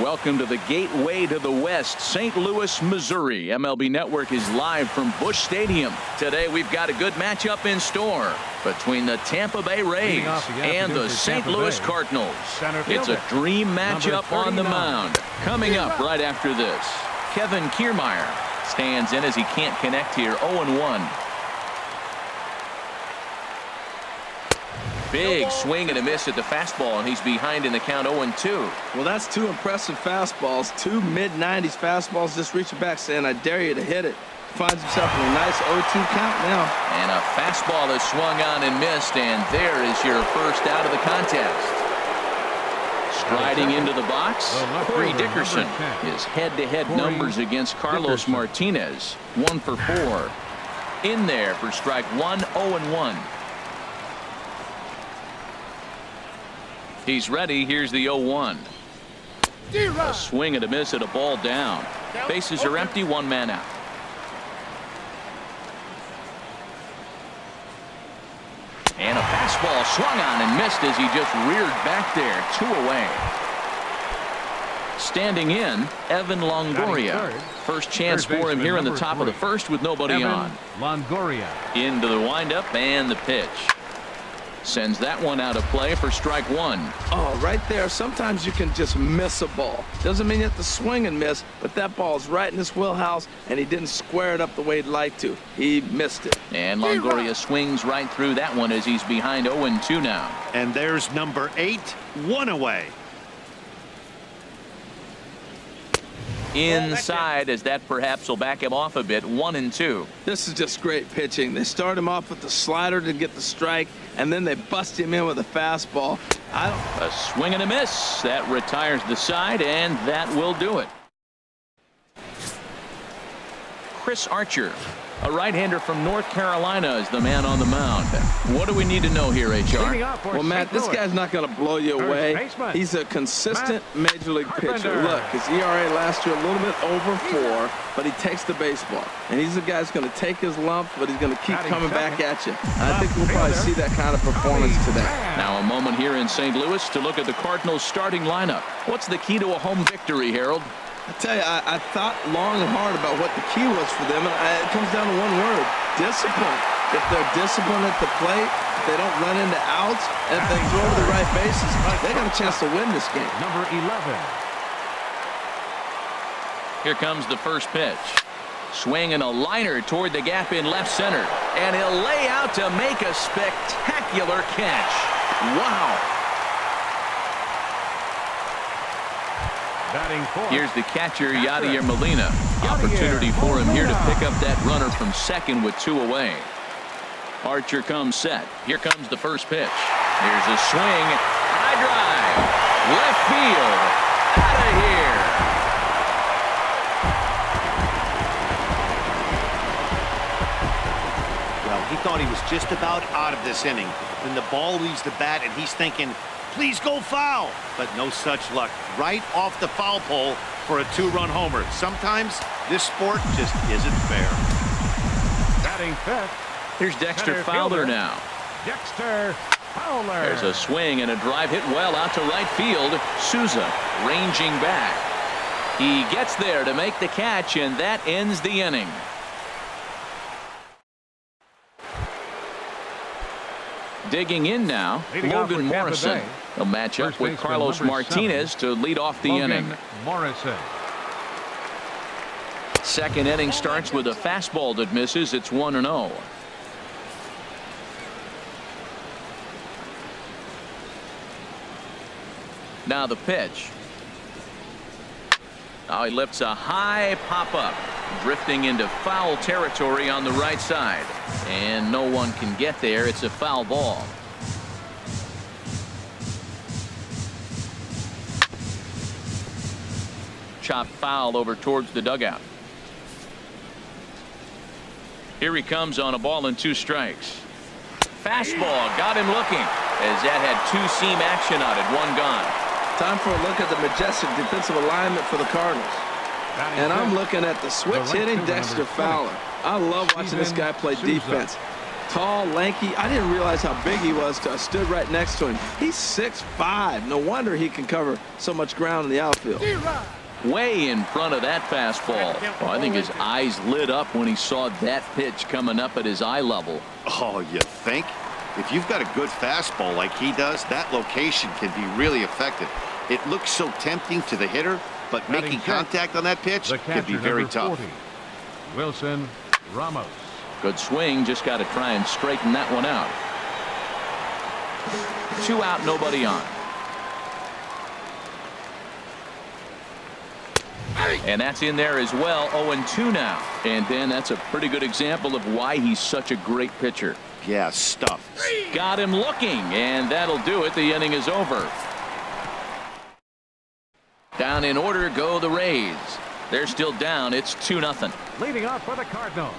Welcome to the gateway to the West, St. Louis, Missouri. MLB Network is live from Busch Stadium. Today we've got a good matchup in store between the Tampa Bay Rays and the St. Louis Cardinals. It's a dream matchup on the mound. Coming up right after this, Kevin Kiermaier stands in as he can't connect here. 0-1. Big swing and a miss at the fastball, and he's behind in the count. 0-2. Well, that's two impressive fastballs. Two mid-90s fastballs just reaching back saying, I dare you to hit it. Finds himself in a nice 0-2 count now. And a fastball that swung on and missed, and there is your first out of the contest. Striding into the box, Corey Dickerson. His head-to-head numbers against Carlos Martinez. 1 for 4. In there for strike one. 0-1. He's ready. Here's the 0-1. A swing and a miss at a ball down. Bases are empty. One man out. And a fastball swung on and missed as he just reared back there. 2 away. Standing in, Evan Longoria. First chance for him here in the top of the first with nobody on. Longoria. Into the windup and the pitch. Sends that one out of play for strike one. Oh, right there. Sometimes you can just miss a ball. Doesn't mean you have to swing and miss, but that ball's right in his wheelhouse, and he didn't square it up the way he'd like to. He missed it. And Longoria swings right through that one as he's behind 0-2 now. And there's number 8, 1 away. Inside, as that perhaps will back him off a bit. 1-2. This is just great pitching. They start him off with the slider to get the strike, and then they bust him in with a fastball. A swing and a miss. That retires the side, and that will do it. Chris Archer, a right-hander from North Carolina, is the man on the mound. What do we need to know here, HR? Well, Matt, this guy's not going to blow you away. He's a consistent major league pitcher. Look, his ERA last year a little bit over 4, but he takes the baseball. And he's the guy who's going to take his lumps, but he's going to keep coming back at you. I think we'll probably see that kind of performance today. Now a moment here in St. Louis to look at the Cardinals' starting lineup. What's the key to a home victory, Harold? I tell you, I thought long and hard about what the key was for them, and it comes down to one word: discipline. If they're disciplined at the plate, if they don't run into outs, and if they throw to the right bases, they got a chance to win this game. Number 11. Here comes the first pitch. Swing and a liner toward the gap in left center, and he'll lay out to make a spectacular catch. Wow. Here's the catcher, Yadier Molina. Opportunity for him here to pick up that runner from second with 2 away. Archer comes set. Here comes the first pitch. Here's a swing. High drive. Left field. Out of here. Well, he thought he was just about out of this inning. Then the ball leaves the bat, and he's thinking, please go foul. But no such luck. Right off the foul pole for a 2-run homer. Sometimes this sport just isn't fair. Batting fifth. Here's Dexter Fowler now. Dexter Fowler. There's a swing and a drive hit well out to right field. Souza ranging back. He gets there to make the catch, and that ends the inning. Digging in now, Logan Morrison. He'll match up with Carlos Martinez to lead off the inning. Morrison. Second inning starts with a fastball that misses. It's 1-0. Now the pitch. Now he lifts a high pop-up, drifting into foul territory on the right side. And no one can get there. It's a foul ball. Chopped foul over towards the dugout. Here he comes on a ball and 2 strikes. Fastball got him looking as that had 2-seam action on it. 1 gone. Time for a look at the majestic defensive alignment for the Cardinals. And I'm looking at the switch hitting Dexter Fowler. I love watching this guy play defense. tall, lanky. I didn't realize how big he was till I stood right next to him. He's 6'5". No wonder he can cover so much ground in the outfield. Way in front of that fastball. Oh, I think his eyes lit up when he saw that pitch coming up at his eye level. Oh, you think? If you've got a good fastball like he does, that location can be really effective. It looks so tempting to the hitter, but making contact on that pitch can be very tough. 40, Wilson Ramos. Good swing, just got to try and straighten that one out. 2 out, nobody on. And that's in there as well. 0-2 now. And Ben, that's a pretty good example of why he's such a great pitcher. Yeah, stuff. Got him looking, and that'll do it. The inning is over. Down in order go the Rays. They're still down. It's 2-0. Leading off for the Cardinal.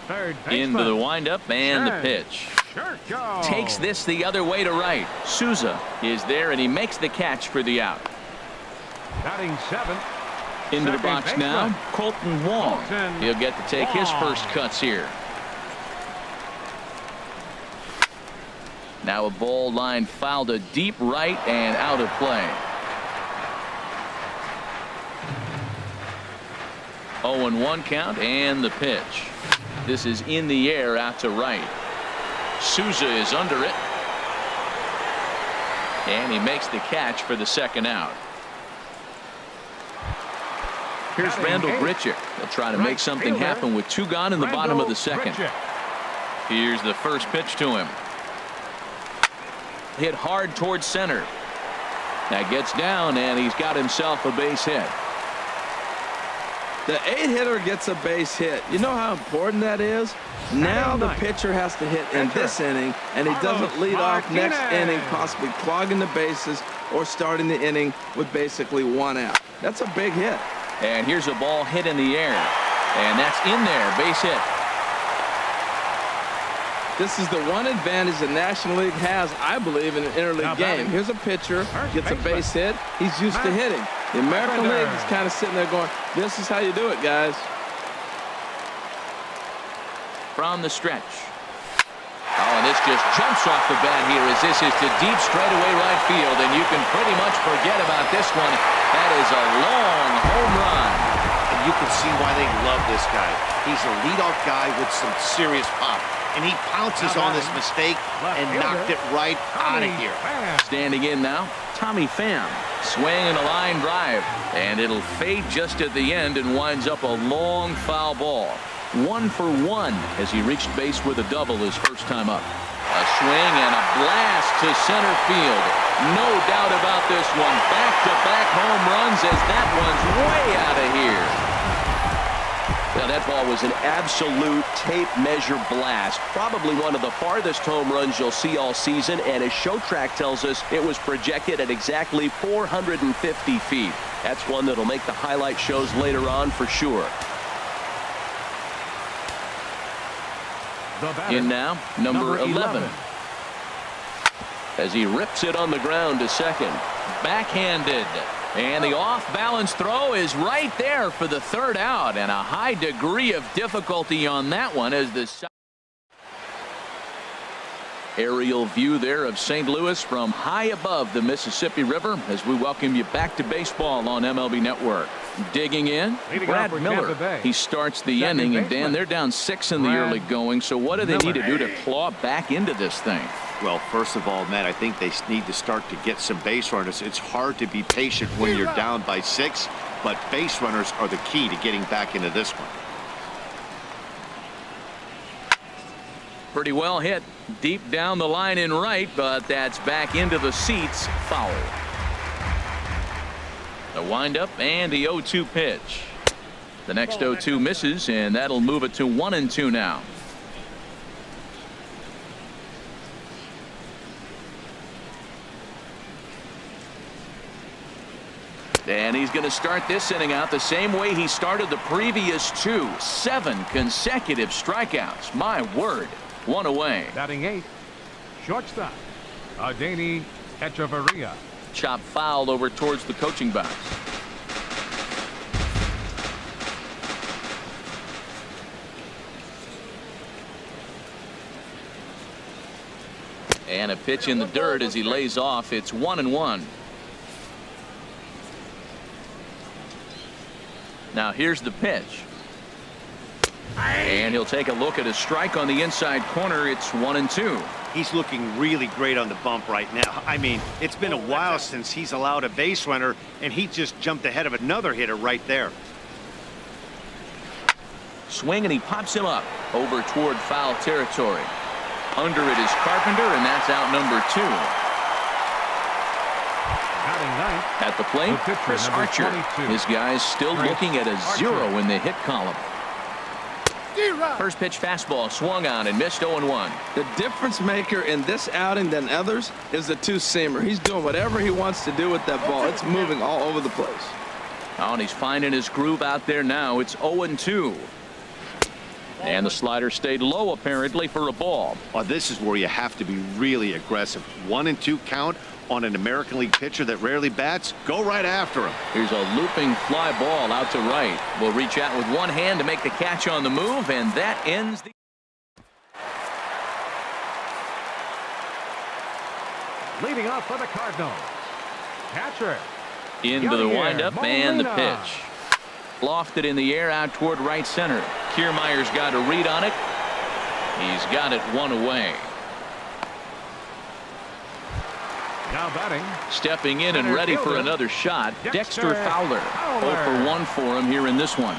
Third baseman. Into the windup and the pitch. Churchill. Takes this the other way to right. Souza is there, and he makes the catch for the out. Batting 7th. Into the Second box baseman. now, Colton Wong. Colton He'll get to take his Wong. first cuts here. Now a ball line fouled to deep right and out of play. 0-1 count and the pitch. This is in the air out to right. Souza is under it. And he makes the catch for the second out. Here's Randall Grichuk. They'll try to make something happen with 2 gone in the bottom of the second. Here's the first pitch to him. Hit hard towards center. That gets down, and he's got himself a base hit. The 8-hitter gets a base hit. You know how important that is? Now the pitcher has to hit in this inning, and he doesn't lead off next inning, possibly clogging the bases or starting the inning with basically 1 out. That's a big hit. And here's a ball hit in the air. And that's in there. Base hit. This is the one advantage the National League has, I believe, in an interleague game. Here's a pitcher, gets a base hit. He's used to hitting. The American League is kind of sitting there going, this is how you do it, guys. From the stretch. Oh, and this just jumps off the bat here as this is to deep straightaway right field, and you can pretty much forget about this one. That is a long home run. And you can see why they love this guy. He's a leadoff guy with some serious pop, and he pounces on this mistake and knocked it right out of here. Standing in now, Tommy Pham. Swing and a line drive, and it'll fade just at the end and winds up a long foul ball. 1 for 1 as he reached base with a double his first time up. A swing and a blast to center field. No doubt about this one. Back-to-back home runs as that one's way out of here. Now that ball was an absolute tape measure blast. Probably one of the farthest home runs you'll see all season, and as Show Track tells us, it was projected at exactly 450 feet. That's one that'll make the highlight shows later on for sure. In now, number 11. As he rips it on the ground to second. Backhanded. And the off-balance throw is right there for the third out. And a high degree of difficulty on that one as the aerial view there of St. Louis from high above the Mississippi River as we welcome you back to baseball on MLB Network. Digging in, Brad Miller. He starts the inning, and Dan, they're down 6 in the early going. So what do they need to do to claw back into this thing? Well, first of all, Matt, I think they need to start to get some base runners. It's hard to be patient when you're down by 6, but base runners are the key to getting back into this one. Pretty well hit deep down the line in right, but that's back into the seats. Foul. The windup and the 0-2 pitch. The next 0-2 misses, and that'll move it to 1-2 now. And he's going to start this inning out the same way he started the previous 2. 7 consecutive strikeouts. My word. 1 away. Batting 8. Shortstop. Adeiny Echeverria. Chop foul over towards the coaching box. And a pitch in the dirt as he lays off. It's 1-1. Now here's the pitch. And he'll take a look at a strike on the inside corner. It's 1-2. He's looking really great on the bump right now. I mean, it's been a while since he's allowed a base runner, and he just jumped ahead of another hitter right there. Swing, and he pops him up over toward foul territory. Under it is Carpenter, and that's out number 2. At the plate, Chris Archer. 22. His guy's still looking at a 0 in the hit column. First pitch fastball swung on and missed 0-1. The difference maker in this outing than others is the two-seamer. He's doing whatever he wants to do with that ball. It's moving all over the place. Oh, and he's finding his groove out there now. It's 0-2. And the slider stayed low apparently for a ball. Oh, this is where you have to be really aggressive. 1-2 count on an American League pitcher that rarely bats. Go right after him. Here's a looping fly ball out to right. Will reach out with one hand to make the catch on the move, and that ends the Leading off for the Cardinals, catcher. into the windup and the pitch. Lofted in the air out toward right center. Kiermaier's got a read on it. He's got it one away. Now batting. Stepping in and ready for another shot, Dexter Fowler. 0 for 1 for him here in this one.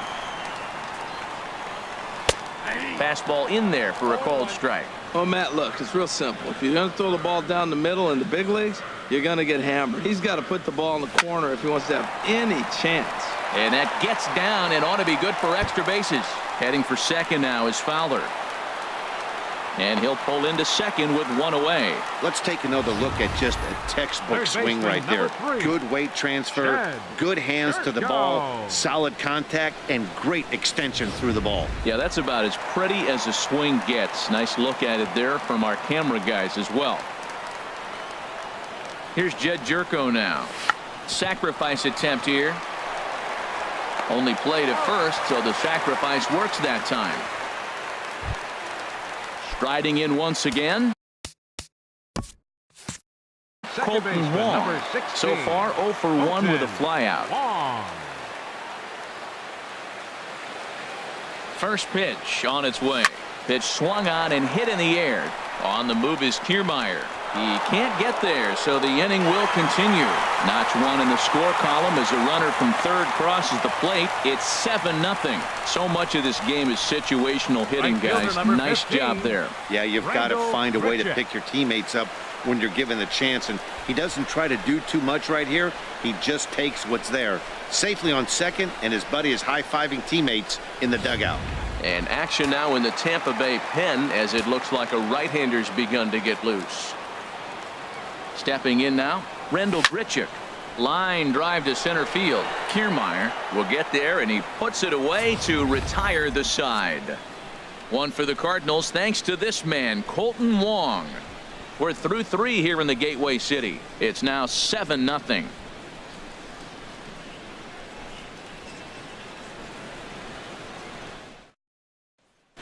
Fastball in there for a called strike. Oh, Matt, look, it's real simple. If you're going to throw the ball down the middle in the big leagues, you're going to get hammered. He's got to put the ball in the corner if he wants to have any chance. And that gets down and ought to be good for extra bases. Heading for second now is Fowler. And he'll pull into second with one away. Let's take another look at just a textbook swing right there. Good weight transfer, good hands to the ball, solid contact, and great extension through the ball. Yeah, that's about as pretty as a swing gets. Nice look at it there from our camera guys as well. Here's Jed Jerko now. Sacrifice attempt here. Only played at first, so the sacrifice works that time. Striding in once again. Colton Wong. So far 0 for 1 with a flyout. First pitch on its way. Pitch swung on and hit in the air. On the move is Kiermaier. He can't get there, so the inning will continue. Notch 1 in the score column as a runner from third crosses the plate. It's 7-0. So much of this game is situational hitting, guys. Nice job there. Yeah, you've got to find a way to pick your teammates up when you're given the chance, and he doesn't try to do too much right here. He just takes what's there. Safely on second, and his buddy is high-fiving teammates in the dugout. And action now in the Tampa Bay pen as it looks like a right-hander's begun to get loose. Stepping in now, Rendell Grichuk. Line drive to center field. Kiermaier will get there, and he puts it away to retire the side. One for the Cardinals thanks to this man, Colton Wong. We're through 3 here in the Gateway City. It's now 7-0.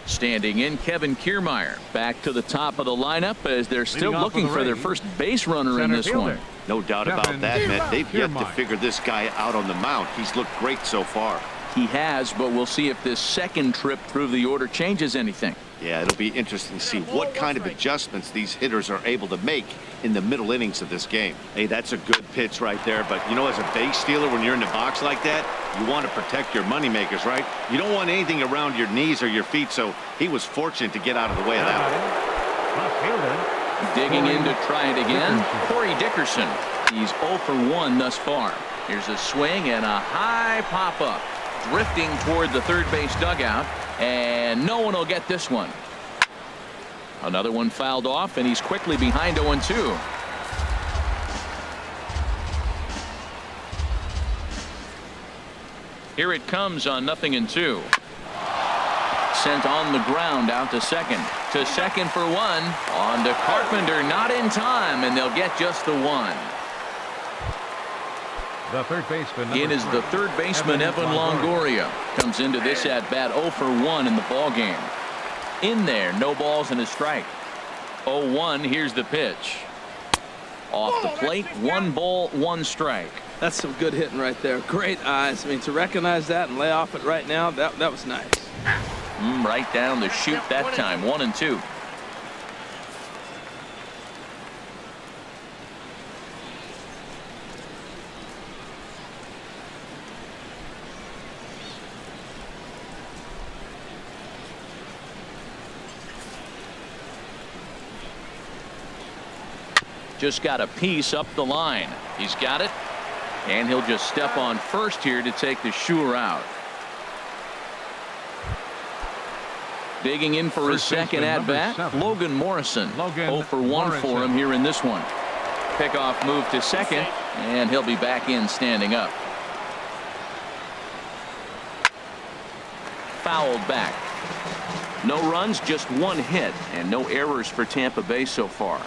Standing in, Kevin Kiermaier back to the top of the lineup as they're still looking for their first base runner in this one. No doubt about that, Matt. They've yet to figure this guy out on the mound. He's looked great so far. He has, but we'll see if this second trip through the order changes anything. Yeah, it'll be interesting to see what kind of adjustments these hitters are able to make in the middle innings of this game. Hey, that's a good pitch right there, but you know, as a base stealer, when you're in the box like that, you want to protect your moneymakers, right? You don't want anything around your knees or your feet, so he was fortunate to get out of the way of that one. Digging in to try it again, Corey Dickerson. He's 0 for 1 thus far. Here's a swing and a high pop-up. Drifting toward the third base dugout, and no one will get this one. Another one fouled off, and he's quickly behind 0-2. Here it comes on 0-2. Sent on the ground out to second. To second for 1. On to Carpenter, not in time, and they'll get just the 1. The third baseman. In is the third baseman, Evan Longoria. Comes into this at bat 0 for 1 in the ball game. In there, no balls and a strike. 0-1. Here's the pitch. Off the plate, 1 ball, 1 strike. That's some good hitting right there. Great eyes. I mean, to recognize that and lay off it right now, that was nice. Right down the chute that time. 1-2. Just got a piece up the line. He's got it. And he'll just step on first here to take the Shure out. Digging in for his second at-bat, Logan Morrison. 0 for 1 for him here in this one. Pickoff move to second, and he'll be back in standing up. Fouled back. No runs, just 1 hit, and no errors for Tampa Bay so far.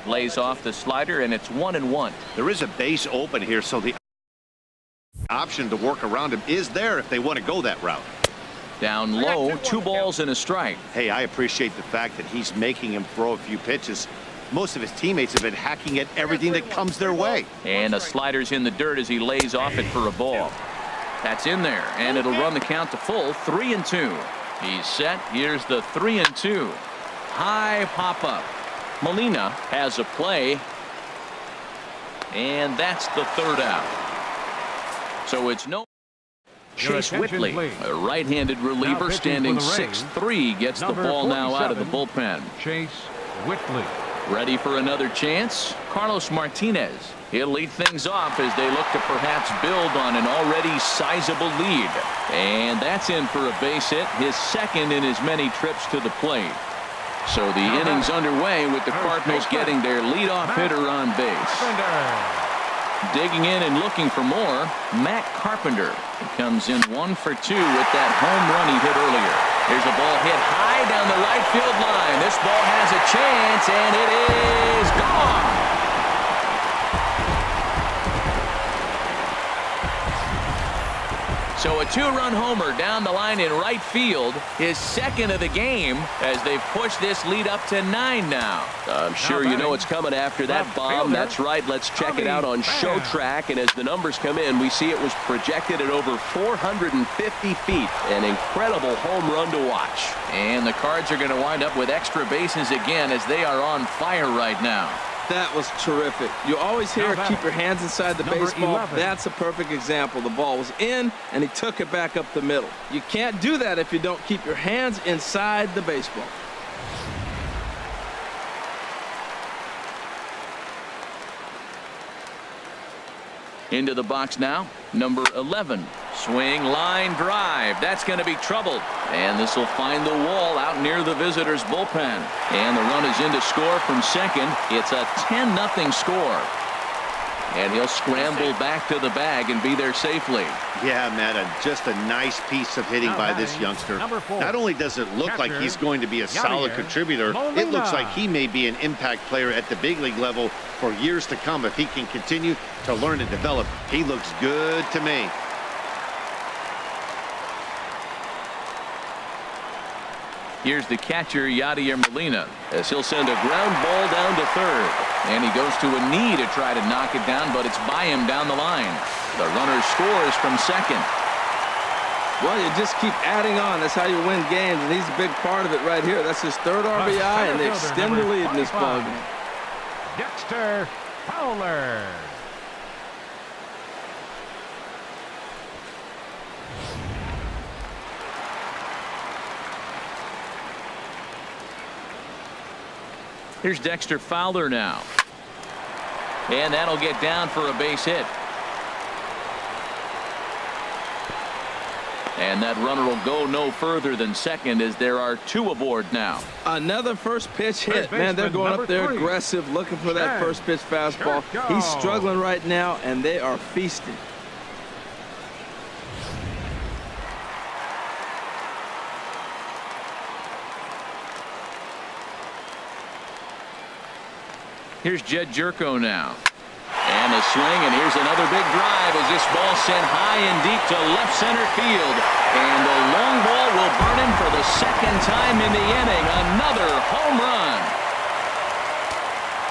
Lays off the slider, and it's 1-1. There is a base open here, so the option to work around him is there if they want to go that route. Down low, 2 balls and a strike. Hey, I appreciate the fact that he's making him throw a few pitches. Most of his teammates have been hacking at everything that comes their way. And a slider's in the dirt as he lays off it for a ball. That's in there, and it'll run the count to full. 3-2. He's set. Here's the 3-2. High pop-up. Molina has a play, and that's the 3rd out. So it's no. Chase Whitley, a right-handed reliever, standing 6'3", gets the ball now out of the bullpen. Chase Whitley. Ready for another chance? Carlos Martinez. He'll lead things off as they look to perhaps build on an already sizable lead. And that's in for a base hit, his 2nd in as many trips to the plate. So the inning's underway with the Cardinals getting their leadoff hitter on base. Digging in and looking for more, Matt Carpenter. He comes in 1 for 2 with that home run he hit earlier. Here's a ball hit high down the right field line. This ball has a chance, and it is gone. So a 2-run homer down the line in right field, his 2nd of the game, as they've pushed this lead up to 9 now. I'm sure you know it's coming after that bomb. That's right. Let's check it out on Show Track. And as the numbers come in, we see it was projected at over 450 feet. An incredible home run to watch. And the Cards are going to wind up with extra bases again as they are on fire right now. That was terrific. You always hear keep your hands inside the baseball. 11. That's a perfect example. The ball was in, and he took it back up the middle. You can't do that if you don't keep your hands inside the baseball. Into the box now, number 11. Swing, line drive. That's going to be trouble. And this will find the wall out near the visitors' bullpen. And the run is in to score from second. It's a 10-0 score. And he'll scramble back to the bag and be there safely. Yeah, Matt, just a nice piece of hitting by this youngster. Not only does it look like he's going to be a solid contributor, it looks like he may be an impact player at the big league level for years to come if he can continue to learn and develop. He looks good to me. Here's the catcher, Yadier Molina, as he'll send a ground ball down to third. And he goes to a knee to try to knock it down, but it's by him down the line. The runner scores from second. Well, you just keep adding on. That's how you win games, and he's a big part of it right here. That's his 3rd RBI, and they extend the lead in this ballgame. Dexter Fowler. Here's Dexter Fowler now. And that'll get down for a base hit. And that runner will go no further than second as there are 2 aboard now. Another first pitch hit. Man, they're going up there aggressive, looking for that first pitch fastball. He's struggling right now, and they are feasting. Here's Jed Jerko now. And a swing, and here's another big drive as this ball sent high and deep to left center field. And the long ball will burn him for the 2nd time in the inning. Another home run.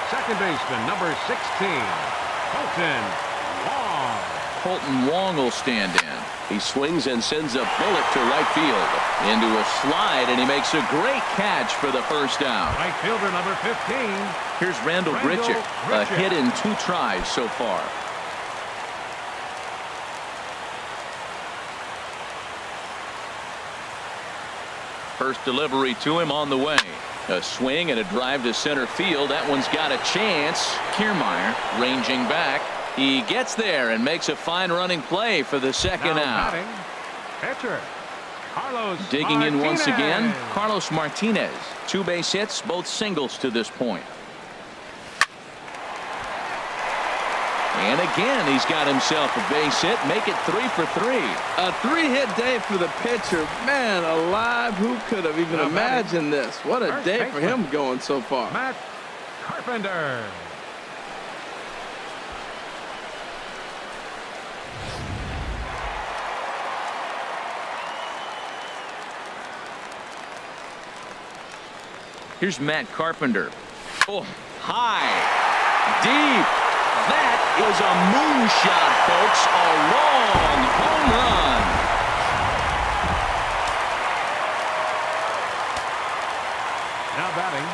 second baseman, number 16, Colton Wong. Colton Wong will stand in. He swings and sends a bullet to right field. Into a slide, and he makes a great catch for the first out. Right fielder, number 15. Here's Randall Grichuk. A hit in 2 tries so far. First delivery to him on the way. A swing and a drive to center field. That one's got a chance. Kiermaier ranging back. He gets there and makes a fine running play for the second out. Batting, pitcher, Carlos Digging in once again, Martinez. Carlos Martinez. 2 base hits, both singles to this point. And again, he's got himself a base hit. Make it 3 for 3. A 3-hit day for the pitcher. Man alive, who could have even imagined this? What a First day for baseman. him going so far. Matt Carpenter. Here's Matt Carpenter. Oh, high, deep. That is a moonshot, folks. A long home run. Now batting,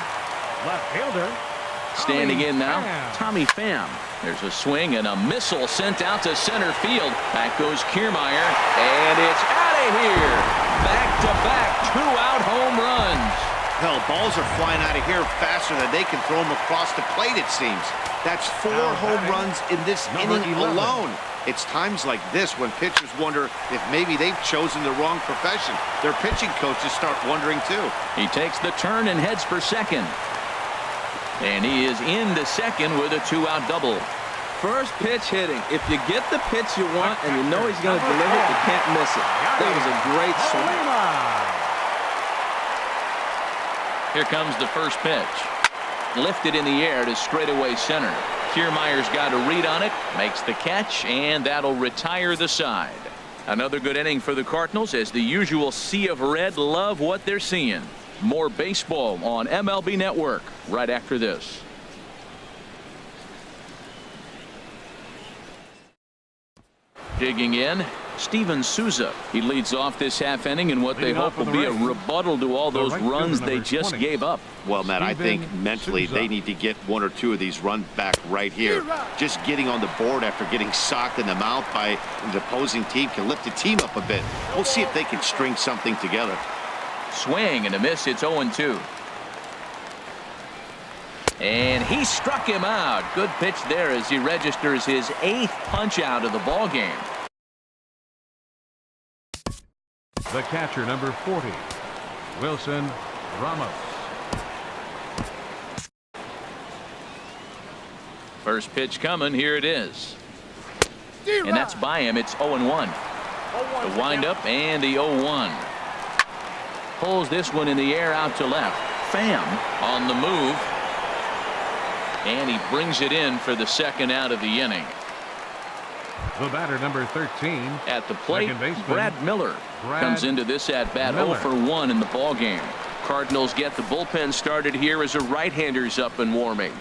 left fielder. Standing in now, Pham. Tommy Pham. There's a swing and a missile sent out to center field. Back goes Kiermaier, and it's out of here. Back-to-back 2-out home runs. Hell, balls are flying out of here faster than they can throw them across the plate, it seems. That's 4 home runs in this number inning 11. alone. It's times like this when pitchers wonder if maybe they've chosen the wrong profession. Their pitching coaches start wondering too. He takes the turn and heads for second. And he is into second with a 2-out double. First pitch hitting. If you get the pitch you want and you know he's going to deliver it, you can't miss it. That was a great swing. Here comes the first pitch. Lifted in the air to straightaway center. Kiermaier's got a read on it, makes the catch, and that'll retire the side. Another good inning for the Cardinals as the usual sea of red love what they're seeing. More baseball on MLB Network right after this. Digging in, Steven Souza. He leads off this half inning in what they Leading hope off for will the be a Rays, rebuttal to all the those right fielder, runs they number just 20. gave up. Well, Matt, I think Steven mentally Souza. they need to get 1 or 2 of these runs back right here. Just getting on the board after getting socked in the mouth by the opposing team can lift the team up a bit. We'll see if they can string something together. Swing and a miss. It's 0-2. And he struck him out. Good pitch there as he registers his 8th punch out of the ball game. The catcher, number 40, Wilson Ramos. First pitch coming. Here it is. And that's by him. It's 0-1. The windup and the 0-1. Pulls this one in the air out to left. Pham on the move. And he brings it in for the second out of the inning. The batter, number 13. At the plate, Second baseman, Brad Miller comes into this at-bat 0 for 1 in the ball game. Cardinals get the bullpen started here as a right-hander's up and warming.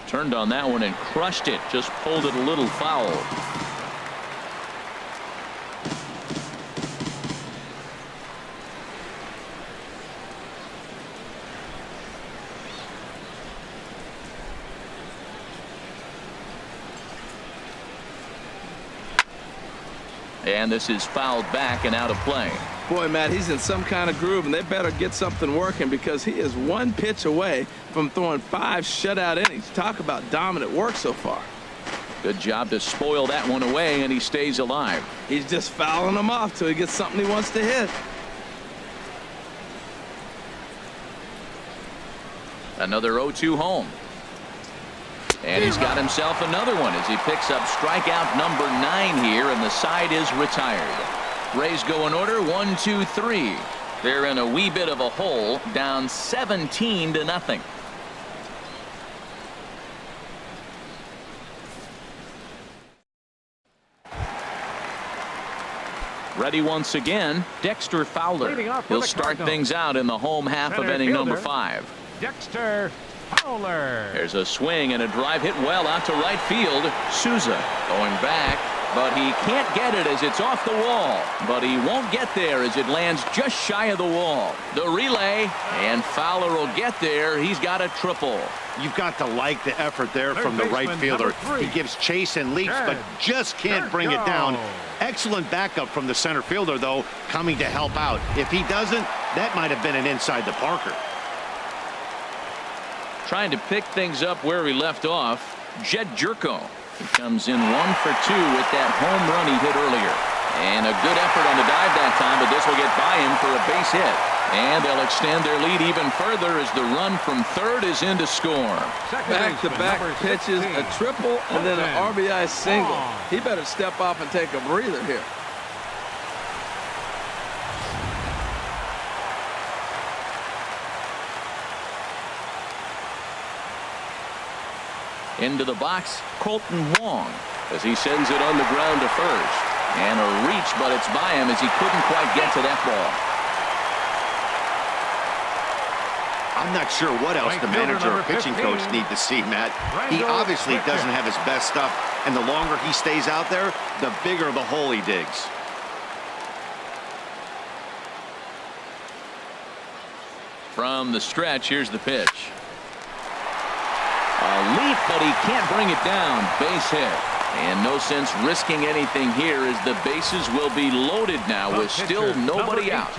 Turned on that one and crushed it. Just pulled it a little foul. And this is fouled back and out of play. Boy, Matt, he's in some kind of groove, and they better get something working because he is 1 pitch away from throwing 5 shutout innings. Talk about dominant work so far. Good job to spoil that one away, and he stays alive. He's just fouling them off till he gets something he wants to hit. Another 0-2 home. And he's got himself another one as he picks up strikeout number 9 here, and the side is retired. Rays go in order 1, 2, 3. They're in a wee bit of a hole, down 17-0. Ready once again, Dexter Fowler. Leading off for He'll the start Cardinals. things out in the home half of Center inning number fielder, 5. Dexter Fowler. There's a swing and a drive hit well out to right field. Souza going back, but he can't get it as it's off the wall. But he won't get there as it lands just shy of the wall. The relay, and Fowler will get there. He's got a triple. You've got to like the effort there from the right fielder. He gives chase and leaps, but just can't bring it down. Excellent backup from the center fielder, though, coming to help out. If he doesn't, that might have been an inside the Parker. Trying to pick things up where he left off. Jed Jerko. He comes in 1 for 2 with that home run he hit earlier. And a good effort on the dive that time, but this will get by him for a base hit. And they'll extend their lead even further as the run from third is in to score. Back-to-back pitches, a triple, and then an RBI single. He better step off and take a breather here. Into the box, Colton Wong, as he sends it on the ground to first. And a reach, but it's by him as he couldn't quite get to that ball. I'm not sure what else the manager or pitching coach need to see, Matt. He obviously doesn't have his best stuff, and the longer he stays out there, the bigger the hole he digs. From the stretch, here's the pitch. A leap, but he can't bring it down. Base hit. And no sense risking anything here as the bases will be loaded now with still nobody out.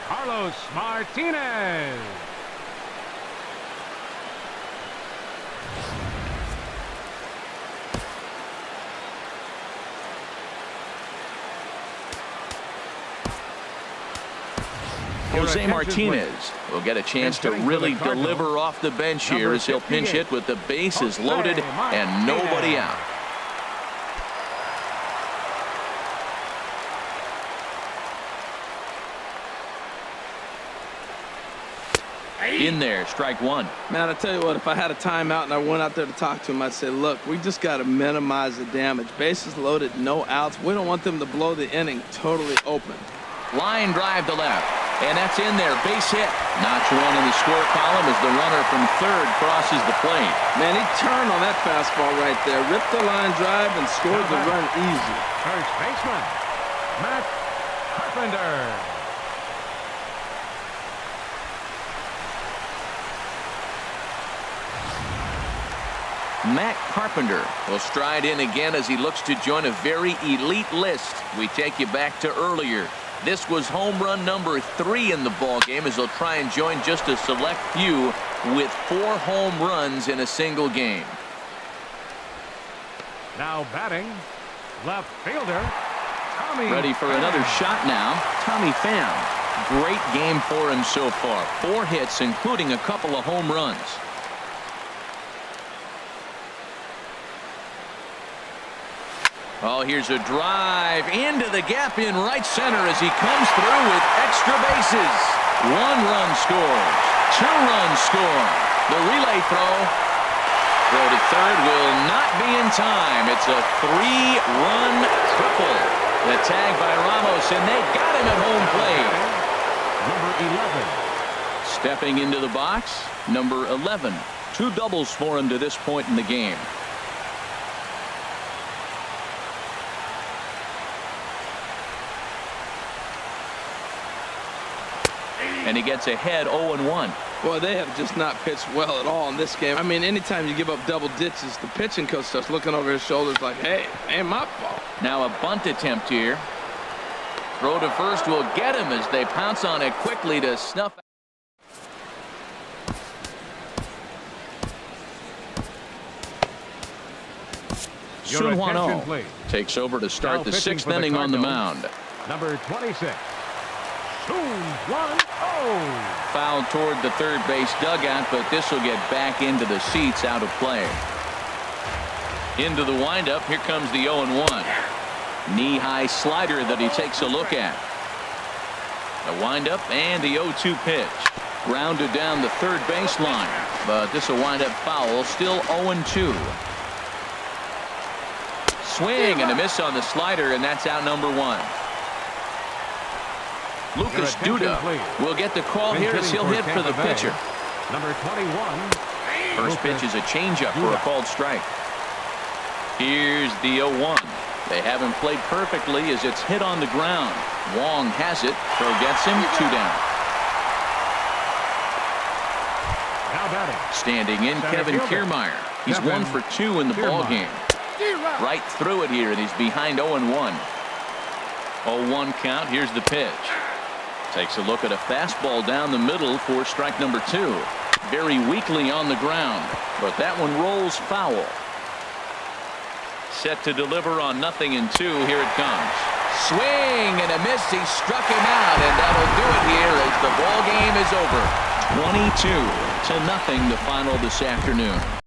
Carlos Martinez. Jose Martinez will get a chance to really deliver off the bench here as he'll pinch hit with the bases loaded and nobody out. In there, strike one. Man, I tell you what, if I had a timeout and I went out there to talk to him, I'd say, look, we just got to minimize the damage. Bases loaded, no outs. We don't want them to blow the inning totally open. Line drive to left, and that's in there. Base hit. Notch one in the score column as the runner from third crosses the plate. Man, he turned on that fastball right there, ripped the line drive, and scored the run easy. First baseman, Matt Carpenter. Matt Carpenter will stride in again as he looks to join a very elite list. We take you back to earlier. This was home run number 3 in the ball game as he'll try and join just a select few with 4 home runs in a single game. Now batting, left fielder, Tommy. Ready for another shot now, Tommy Pham. Great game for him so far. 4 hits, including a couple of home runs. Oh, here's a drive into the gap in right center as he comes through with extra bases. 1 run scores. 2 runs score. The relay throw. Throw to third will not be in time. It's a 3-run triple. The tag by Ramos, and they got him at home plate. Number 11. Stepping into the box, number 11. 2 doubles for him to this point in the game. And he gets ahead 0-1. Boy, they have just not pitched well at all in this game. I mean, anytime you give up double ditches, the pitching coach starts looking over his shoulders like, hey, ain't my fault. Now a bunt attempt here. Throw to first will get him as they pounce on it quickly to snuff out. Sun Hwan-Oh takes over to start the 6th inning on the mound. Number 26. Sun Hwan-Oh. Foul toward the third base dugout, but this will get back into the seats out of play. Into the windup, here comes the 0-1. Knee-high slider that he takes a look at. The windup and the 0-2 pitch. Grounded down the third baseline, but this will wind up foul. Still 0-2. Swing and a miss on the slider, and that's out number 1. Lucas Duda will get the call here as he'll hit for the pitcher. Number 21. First pitch is a changeup for a called strike. Here's the 0-1. They haven't played perfectly as it's hit on the ground. Wong has it. Throw gets him. 2 down. Now batting. Standing in, Kevin Kiermaier. He's 1 for 2 in the ball game. Right through it here, and he's behind 0-1. 0-1 count. Here's the pitch. Takes a look at a fastball down the middle for strike number 2. Very weakly on the ground, but that one rolls foul. Set to deliver on 0-2. Here it comes. Swing and a miss. He struck him out, and that'll do it here as the ball game is over. 22-0 the final this afternoon.